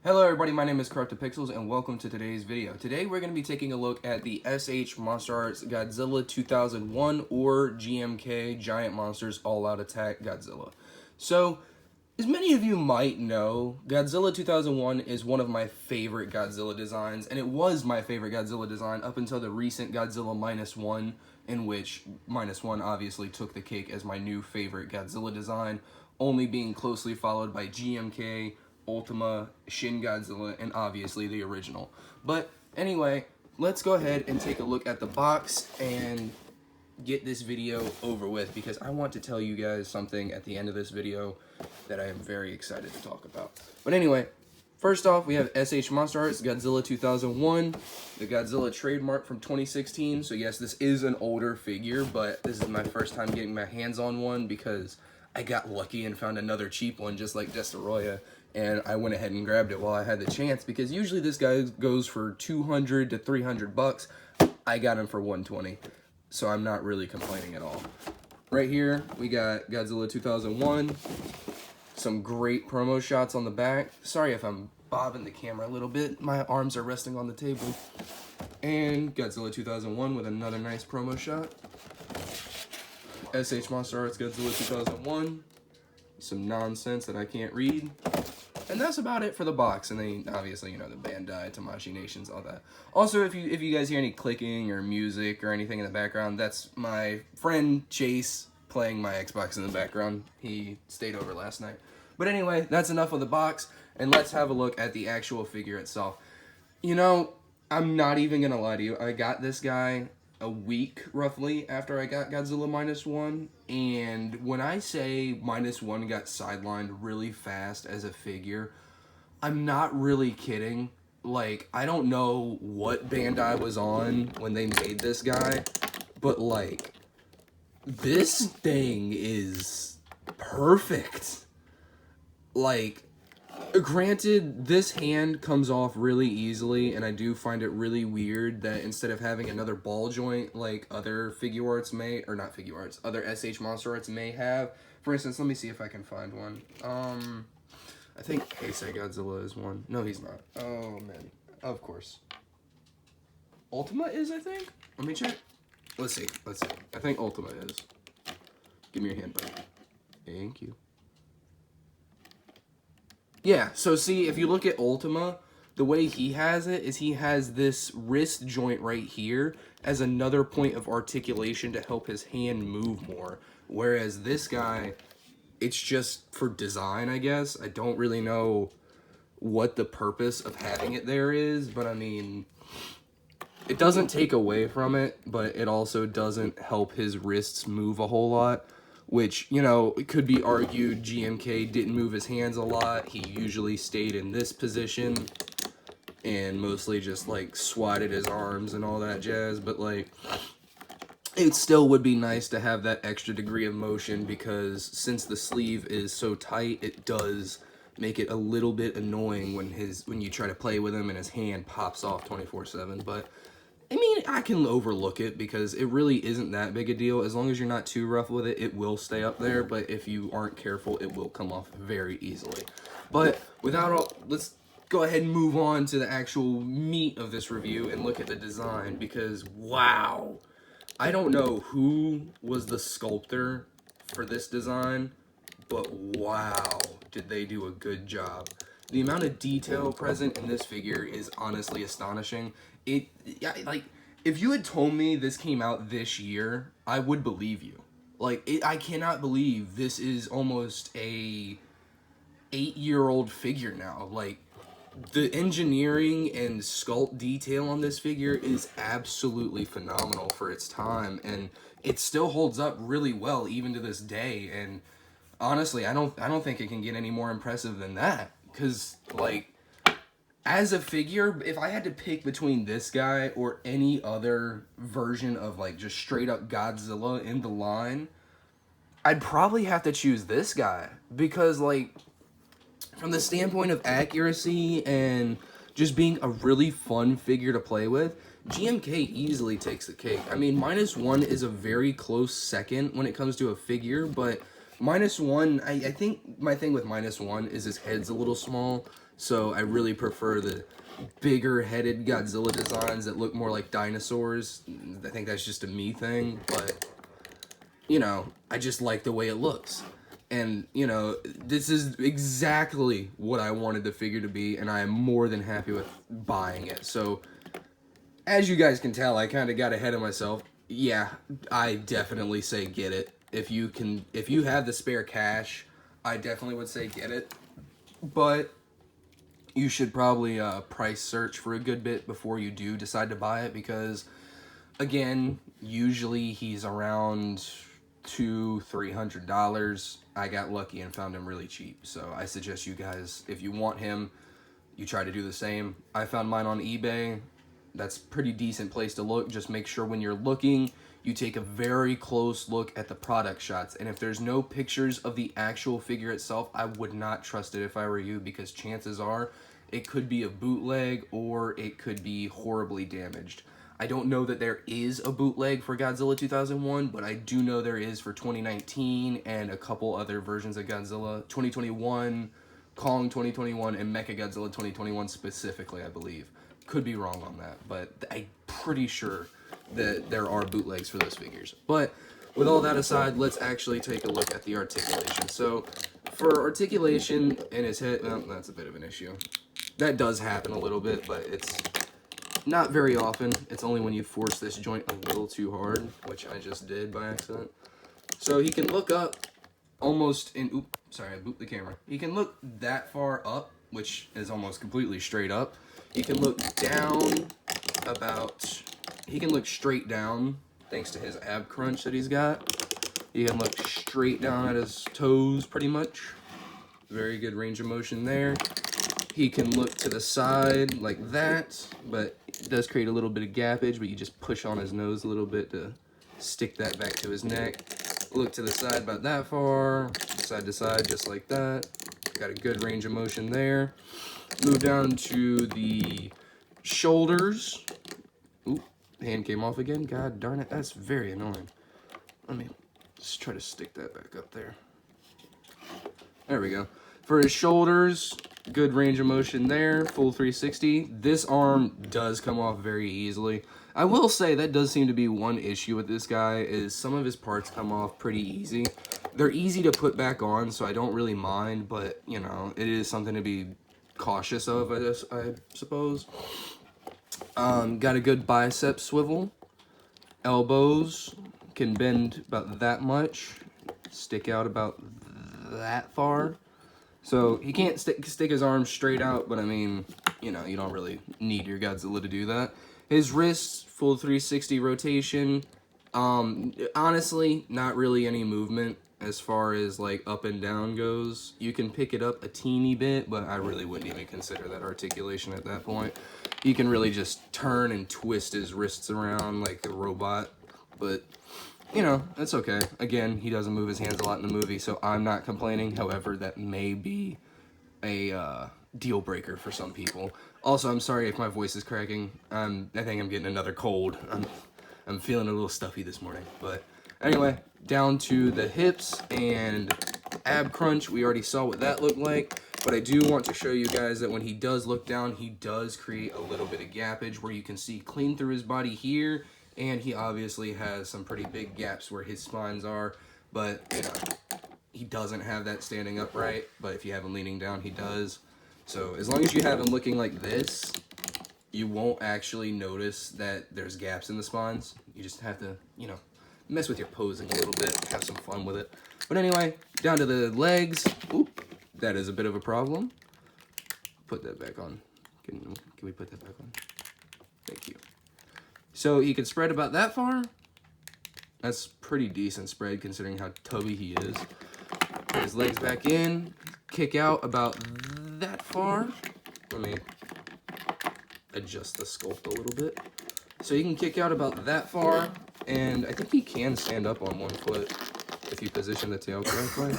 Hello everybody, my name is Pixels and welcome to today's video. Today we're going to be taking a look at the S.H.Monsterarts Godzilla 2001 or GMK Giant Monsters All Out Attack Godzilla. So, as many of you might know, Godzilla 2001 is one of my favorite Godzilla designs, and it was my favorite Godzilla design up until the recent Godzilla -1, in which -1 obviously took the cake as my new favorite Godzilla design, only being closely followed by GMK, Ultima, Shin Godzilla, and obviously the original. But anyway, let's go ahead and take a look at the box and get this video over with, because I want to tell you guys something at the end of this video that I am very excited to talk about. But anyway, first off, we have S.H.Monsterarts Godzilla 2001, the Godzilla trademark from 2016. So yes, this is an older figure, but this is my first time getting my hands on one because I got lucky and found another cheap one just like Destoroyah, and I went ahead and grabbed it while I had the chance, because usually this guy goes for 200 to 300 bucks. I got him for 120, so I'm not really complaining at all. Right here, we got Godzilla 2001, some great promo shots on the back. Sorry if I'm bobbing the camera a little bit, my arms are resting on the table. And Godzilla 2001 with another nice promo shot. S.H.Monsterarts Godzilla 2001, some nonsense that I can't read. And that's about it for the box. And then obviously, you know, the Bandai, Tamashii Nations, all that. Also, if you guys hear any clicking or music or anything in the background, that's my friend Chase playing my Xbox in the background. He stayed over last night. But anyway, that's enough of the box, and let's have a look at the actual figure itself. You know, I'm not even gonna lie to you. I got this guy a week roughly after I got Godzilla -1, and when I say -1 got sidelined really fast as a figure, I'm not really kidding. Like, I don't know what Bandai was on when they made this guy, but like, this thing is perfect. Like, granted, this hand comes off really easily, and I do find it really weird that instead of having another ball joint like other figure arts may, or not figure arts, other S.H.Monsterarts may have. For instance, let me see if I can find one. I think Heisei Godzilla is one. No, he's not. Oh, man. Of course. Ultima is, I think? Let me check. Let's see. I think Ultima is. Give me your hand back. Thank you. Yeah, so see, if you look at Ultima, the way he has it is he has this wrist joint right here as another point of articulation to help his hand move more. Whereas this guy, it's just for design, I guess. I don't really know what the purpose of having it there is, but I mean, it doesn't take away from it, but it also doesn't help his wrists move a whole lot. Which, you know, it could be argued GMK didn't move his hands a lot. He usually stayed in this position and mostly just, like, swatted his arms and all that jazz. But, like, it still would be nice to have that extra degree of motion, because since the sleeve is so tight, it does make it a little bit annoying when you try to play with him and his hand pops off 24/7. But I mean, I can overlook it because it really isn't that big a deal. As long as you're not too rough with it, it will stay up there. But if you aren't careful, it will come off very easily. But without all, let's go ahead and move on to the actual meat of this review and look at the design, because wow. I don't know who was the sculptor for this design, but wow, did they do a good job. The amount of detail present in this figure is honestly astonishing. Like, if you had told me this came out this year, I would believe you. Like, I cannot believe this is almost a 8-year-old figure now. Like, the engineering and sculpt detail on this figure is absolutely phenomenal for its time, and it still holds up really well even to this day. And honestly, I don't think it can get any more impressive than that, because like, as a figure, if I had to pick between this guy or any other version of like just straight up Godzilla in the line, I'd probably have to choose this guy, because like, from the standpoint of accuracy and just being a really fun figure to play with, GMK easily takes the cake. I mean, -1 is a very close second when it comes to a figure, but -1, I think my thing with -1 is his head's a little small. So I really prefer the bigger headed Godzilla designs that look more like dinosaurs. I think that's just a me thing, but you know, I just like the way it looks. And, you know, this is exactly what I wanted the figure to be, and I am more than happy with buying it. So, as you guys can tell, I kind of got ahead of myself. Yeah, I definitely say get it. If you have the spare cash, I definitely would say get it. But you should probably price search for a good bit before you do decide to buy it, because again, usually he's around $200-300. I got lucky and found him really cheap, so I suggest you guys, if you want him, you try to do the same. I found mine on eBay. That's pretty decent place to look. Just make sure when you're looking, you take a very close look at the product shots, and if there's no pictures of the actual figure itself, I would not trust it if I were you, because chances are it could be a bootleg or it could be horribly damaged. I don't know that there is a bootleg for Godzilla 2001, but I do know there is for 2019 and a couple other versions of Godzilla. 2021, Kong 2021, and Mechagodzilla 2021 specifically, I believe. Could be wrong on that, but I'm pretty sure that there are bootlegs for those figures. But with all that aside, let's actually take a look at the articulation. So for articulation in his head, well, that's a bit of an issue. That does happen a little bit, but it's not very often. It's only when you force this joint a little too hard, which I just did by accident. So he can look up almost in, oops, sorry, I booped the camera. He can look that far up, which is almost completely straight up. He can look down about, he can look straight down thanks to his ab crunch that he's got. He can look straight down at his toes pretty much. Very good range of motion there. He can look to the side like that, but it does create a little bit of gappage, but you just push on his nose a little bit to stick that back to his neck. Look to the side about that far, side to side just like that. Got a good range of motion there. Move down to the shoulders. Oop, hand came off again. God darn it, that's very annoying. Let me just try to stick that back up there. There we go. For his shoulders, good range of motion there, full 360. This arm does come off very easily. I will say that does seem to be one issue with this guy, is some of his parts come off pretty easy. They're easy to put back on, so I don't really mind, but, you know, it is something to be cautious of, I suppose. Got a good bicep swivel. Elbows can bend about that much, stick out about that far. So he can't stick his arms straight out, but I mean, you know, you don't really need your Godzilla to do that. His wrists, full 360 rotation. Honestly, not really any movement as far as like up and down goes. You can pick it up a teeny bit, but I really wouldn't even consider that articulation at that point. You can really just turn and twist his wrists around like a robot, but you know, that's okay. Again, he doesn't move his hands a lot in the movie, so I'm not complaining. However, that may be a deal breaker for some people. Also, I'm sorry if my voice is cracking. I think I'm getting another cold. I'm feeling a little stuffy this morning. But anyway, down to the hips and ab crunch. We already saw what that looked like. But I do want to show you guys that when he does look down, he does create a little bit of gappage where you can see clean through his body here. And he obviously has some pretty big gaps where his spines are, but you know, he doesn't have that standing upright, but if you have him leaning down, he does. So as long as you have him looking like this, you won't actually notice that there's gaps in the spines. You just have to, you know, mess with your posing a little bit, have some fun with it. But anyway, down to the legs. Oop, that is a bit of a problem. Put that back on. Can we put that back on? Thank you. So he can spread about that far. That's pretty decent spread considering how tubby he is. Put his legs back in, kick out about that far. Let me adjust the sculpt a little bit. So he can kick out about that far, and I think he can stand up on one foot if you position the tail correctly.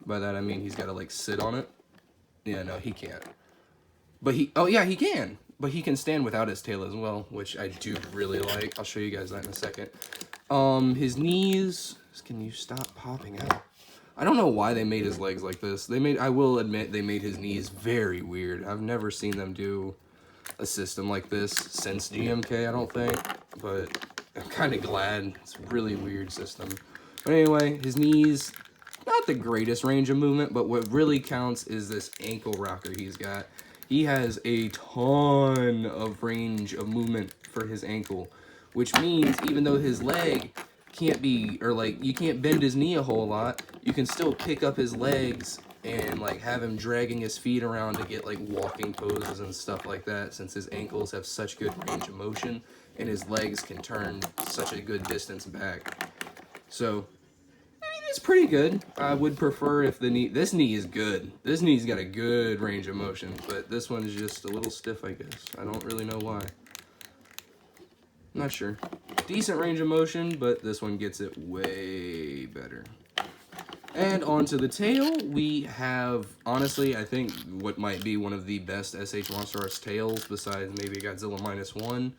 By that I mean he's got to like sit on it. Yeah, no, he can't. But oh yeah, he can. But he can stand without his tail as well, which I do really like. I'll show you guys that in a second. His knees, can you stop popping out? I don't know why they made his legs like this. I will admit, they made his knees very weird. I've never seen them do a system like this since GMK, I don't think. But I'm kind of glad. It's a really weird system. But anyway, his knees, not the greatest range of movement, but what really counts is this ankle rocker he's got. He has a ton of range of movement for his ankle, which means even though his leg can't be, or like, you can't bend his knee a whole lot, you can still pick up his legs and like have him dragging his feet around to get like walking poses and stuff like that, since his ankles have such good range of motion and his legs can turn such a good distance back. So it's pretty good. I would prefer if this knee is good. This knee's got a good range of motion, but this one's just a little stiff, I guess. I don't really know why. Not sure. Decent range of motion, but this one gets it way better. And onto the tail, we have, honestly, I think what might be one of the best S.H.Monsterarts tails, besides maybe Godzilla -1.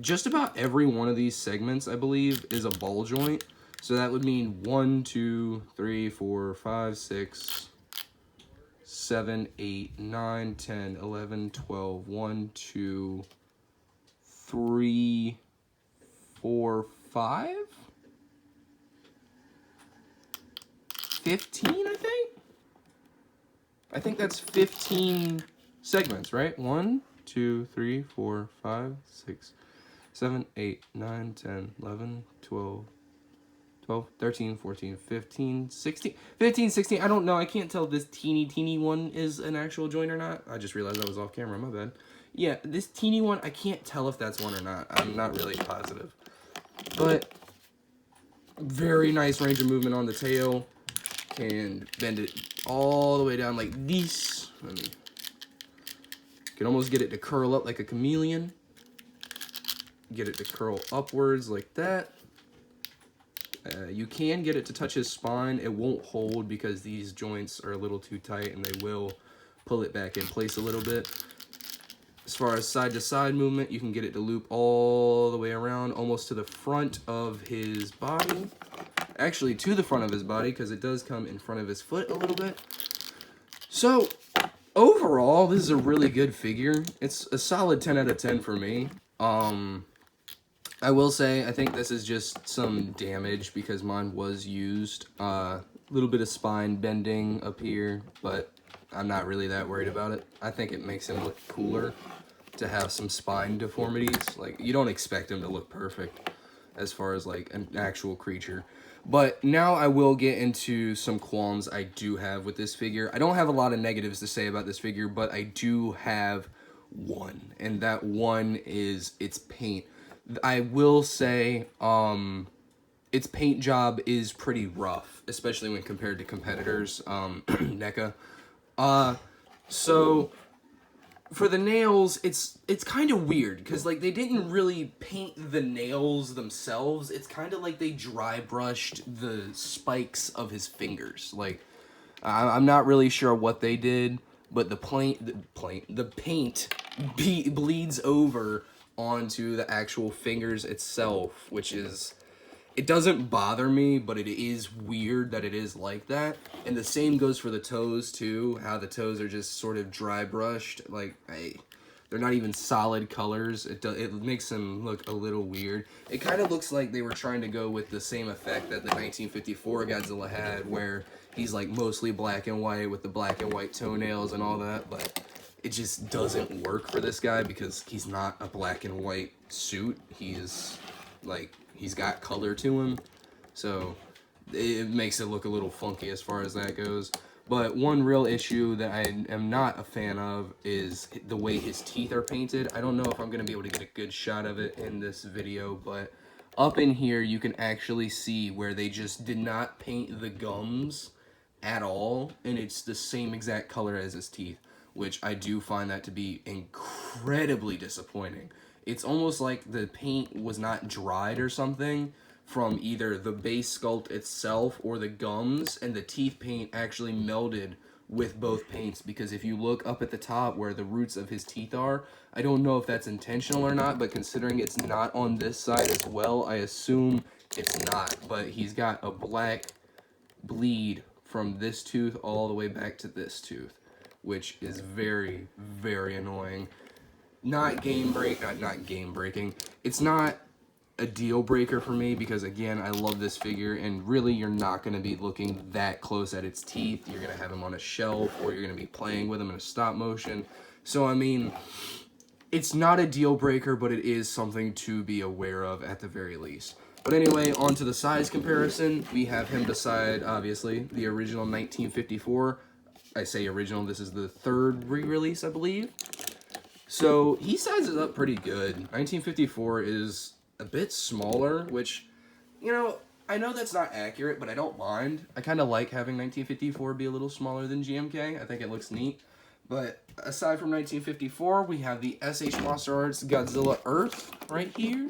Just about every one of these segments, I believe, is a ball joint. So that would mean 1, 2, 3, 4, 5, 6, 7, 8, 9, 10, 11, 12, 1, 2, 3, 4, 5? 15, I think? I think that's 15 segments, right? 1, 2, 3, 4, 5, 6, 7, 8, 9, 10, 11, 12, 13, 14, 15, 16, 15, 16. I don't know. I can't tell if this teeny one is an actual joint or not. I just realized I was off camera. My bad. Yeah, this teeny one, I can't tell if that's one or not. I'm not really positive. But very nice range of movement on the tail. Can bend it all the way down like this. And can almost get it to curl up like a chameleon. Get it to curl upwards like that. You can get it to touch his spine. It won't hold because these joints are a little too tight and they will pull it back in place a little bit. As far as side-to-side movement, you can get it to loop all the way around, almost to the front of his body. Actually, to the front of his body, because it does come in front of his foot a little bit. So, overall, this is a really good figure. It's a solid 10 out of 10 for me. I will say, I think this is just some damage because mine was used. A little bit of spine bending up here, but I'm not really that worried about it. I think it makes him look cooler to have some spine deformities. Like, you don't expect him to look perfect as far as like an actual creature. But now I will get into some qualms I do have with this figure. I don't have a lot of negatives to say about this figure, but I do have one, and that one is its paint. I will say, its paint job is pretty rough, especially when compared to competitors, NECA. So for the nails, it's kind of weird, because like they didn't really paint the nails themselves. It's kind of like they dry brushed the spikes of his fingers. Like, I'm not really sure what they did, but the paint bleeds over onto the actual fingers itself, which is, it doesn't bother me, but it is weird that it is like that. And the same goes for the toes too, how the toes are just sort of dry brushed, like they're not even solid colors. It makes them look a little weird. It kind of looks like they were trying to go with the same effect that the 1954 Godzilla had, where he's like mostly black and white with the black and white toenails and all that, but it just doesn't work for this guy because he's not a black and white suit. He's like, he's got color to him, so it makes it look a little funky as far as that goes. But one real issue that I am not a fan of is the way his teeth are painted. I don't know if I'm going to be able to get a good shot of it in this video, but up in here you can actually see where they just did not paint the gums at all, and it's the same exact color as his teeth, which I do find that to be incredibly disappointing. It's almost like the paint was not dried or something from either the base sculpt itself or the gums, and the teeth paint actually melded with both paints, because if you look up at the top where the roots of his teeth are, I don't know if that's intentional or not, but considering it's not on this side as well, I assume it's not. But he's got a black bleed from this tooth all the way back to this tooth, which is very, very annoying. Not game breaking. It's not a deal breaker for me because, again, I love this figure, and really you're not going to be looking that close at its teeth. You're going to have him on a shelf, or you're going to be playing with him in a stop motion. So, I mean, it's not a deal breaker, but it is something to be aware of at the very least. But anyway, on to the size comparison. We have him beside, obviously, the original 1954. I say original, this is the third re-release, I believe. So he sizes up pretty good. 1954 is a bit smaller, which, you know, I know that's not accurate, but I don't mind. I kind of like having 1954 be a little smaller than GMK. I think it looks neat. But aside from 1954, we have the S.H.Monsterarts Godzilla Earth right here,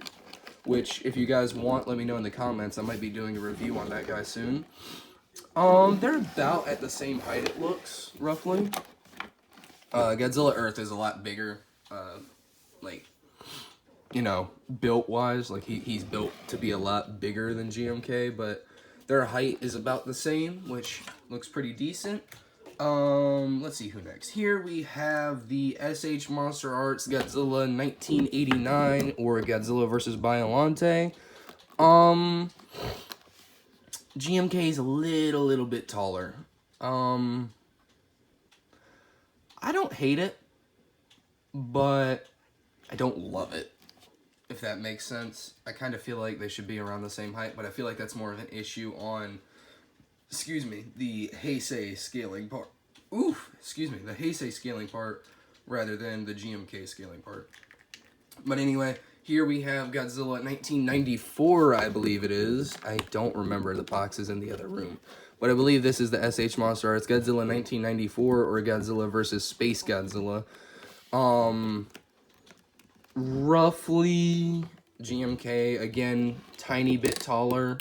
which, if you guys want, let me know in the comments. I might be doing a review on that guy soon. They're about at the same height, it looks, roughly. Godzilla Earth is a lot bigger, like, you know, built-wise. Like, he's built to be a lot bigger than GMK, but their height is about the same, which looks pretty decent. Let's see who next. Here we have the S.H.Monsterarts Godzilla 1989, or Godzilla vs. Biollante. GMK is a little bit taller. I don't hate it, but I don't love it, if that makes sense. I kind of feel like they should be around the same height, but I feel like that's more of an issue on, the Heisei scaling part. The Heisei scaling part rather than the GMK scaling part. But anyway, here we have Godzilla 1994, I believe it is. I don't remember, the box is in the other room. But I believe this is the S.H.Monsterarts Godzilla 1994, or Godzilla versus Space Godzilla. Roughly GMK, again, tiny bit taller,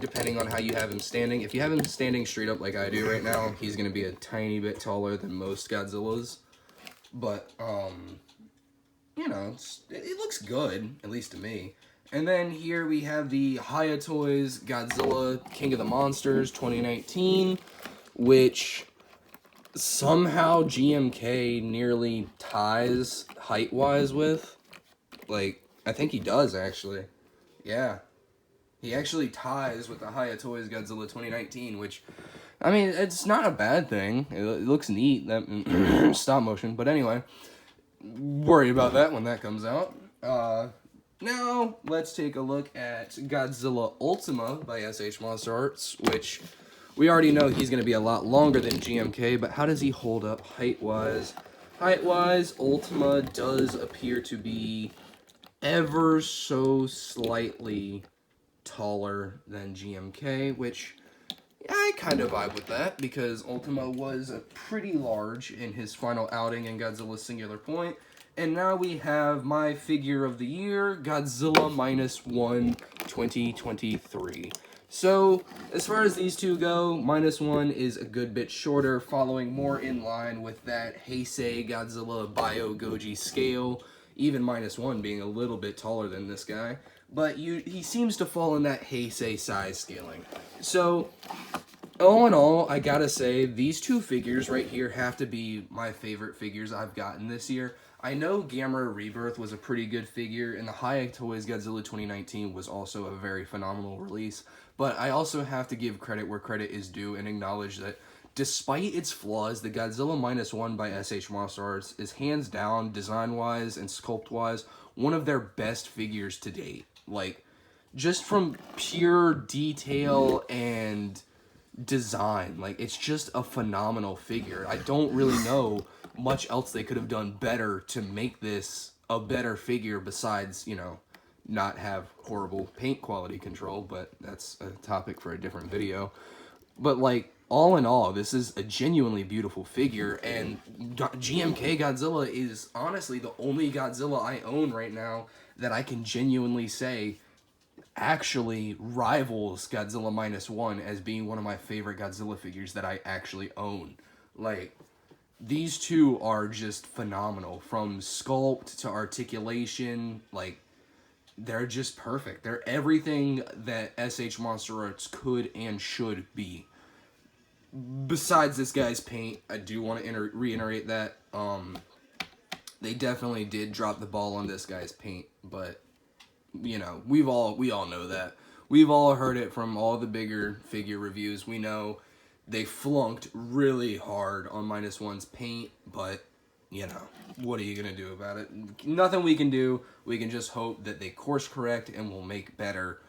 depending on how you have him standing. If you have him standing straight up like I do right now, he's going to be a tiny bit taller than most Godzillas. But, you know, it looks good, at least to me. And then here we have the Hayatoys Godzilla King of the Monsters 2019, which somehow GMK nearly ties height-wise with. Like, I think he does, actually. Yeah. He actually ties with the Hayatoys Godzilla 2019, which, I mean, it's not a bad thing. It looks neat, that stop motion. But anyway, worry about that when that comes out. Now, let's take a look at Godzilla Ultima by S.H.Monsterarts, which we already know he's going to be a lot longer than GMK, but how does he hold up height-wise? Height-wise, Ultima does appear to be ever so slightly taller than GMK, which I kind of vibe with that, because Ultima was pretty large in his final outing in Godzilla Singular Point. And now we have my figure of the year, Godzilla -1 2023. So, as far as these two go, -1 is a good bit shorter, following more in line with that Heisei Godzilla Bio Goji scale, even -1 being a little bit taller than this guy. But he seems to fall in that Heisei size scaling. So, all in all, I gotta say, these two figures right here have to be my favorite figures I've gotten this year. I know Gamera Rebirth was a pretty good figure, and the Hayatoys Godzilla 2019 was also a very phenomenal release. But I also have to give credit where credit is due and acknowledge that despite its flaws, the Godzilla -1 by S.H.Monsterarts is hands down, design-wise and sculpt-wise, one of their best figures to date. Like, just from pure detail and design, like, it's just a phenomenal figure. I don't really know much else they could have done better to make this a better figure besides, you know, not have horrible paint quality control, but that's a topic for a different video. But, like, all in all, this is a genuinely beautiful figure, and GMK Godzilla is honestly the only Godzilla I own right now that I can genuinely say actually rivals Godzilla -1 as being one of my favorite Godzilla figures that I actually own. Like, these two are just phenomenal, from sculpt to articulation. Like, they're just perfect. They're everything that S.H.Monsterarts could and should be. Besides this guy's paint, I do want to reiterate that they definitely did drop the ball on this guy's paint, but you know, we all know that. We've all heard it from all the bigger figure reviews. We know they flunked really hard on -1's paint, but you know, what are you gonna do about it? Nothing we can do. We can just hope that they course correct and will make better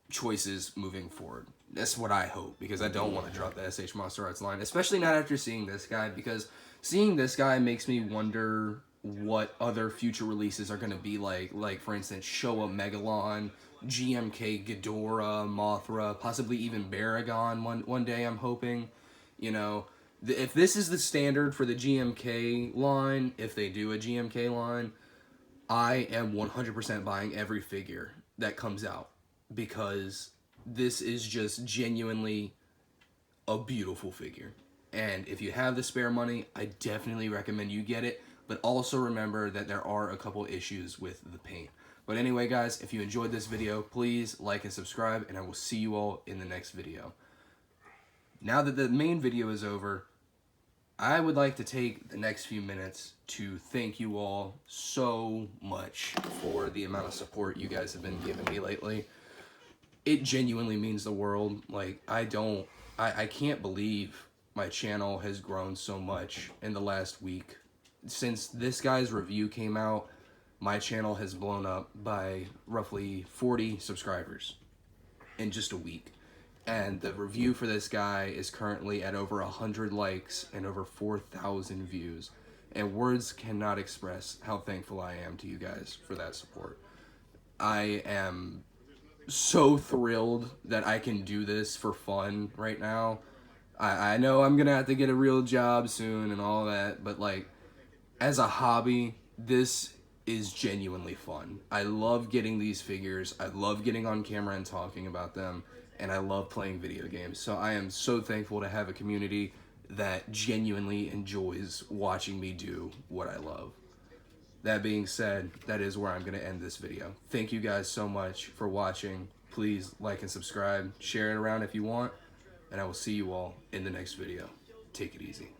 choices moving forward. That's what I hope, because I don't want to drop the S.H.Monsterarts line, especially not after seeing this guy, because seeing this guy makes me wonder what other future releases are going to be like. Like, for instance, Showa Megalon, GMK Ghidorah, Mothra, possibly even Baragon one day, I'm hoping. You know, if this is the standard for the GMK line, if they do a GMK line, I am 100% buying every figure that comes out, because this is just genuinely a beautiful figure. And if you have the spare money, I definitely recommend you get it. But also remember that there are a couple issues with the paint. But anyway, guys, if you enjoyed this video, please like and subscribe, and I will see you all in the next video. Now that the main video is over, I would like to take the next few minutes to thank you all so much for the amount of support you guys have been giving me lately. It genuinely means the world. Like, I can't believe my channel has grown so much in the last week. Since this guy's review came out, my channel has blown up by roughly 40 subscribers in just a week. And the review for this guy is currently at over 100 likes and over 4,000 views. And words cannot express how thankful I am to you guys for that support. I am so thrilled that I can do this for fun right now. I know I'm gonna have to get a real job soon and all that, but like, as a hobby, this is genuinely fun. I love getting these figures, I love getting on camera and talking about them, and I love playing video games. So I am so thankful to have a community that genuinely enjoys watching me do what I love. That being said, that is where I'm going to end this video. Thank you guys so much for watching. Please like and subscribe, share it around if you want, and I will see you all in the next video. Take it easy.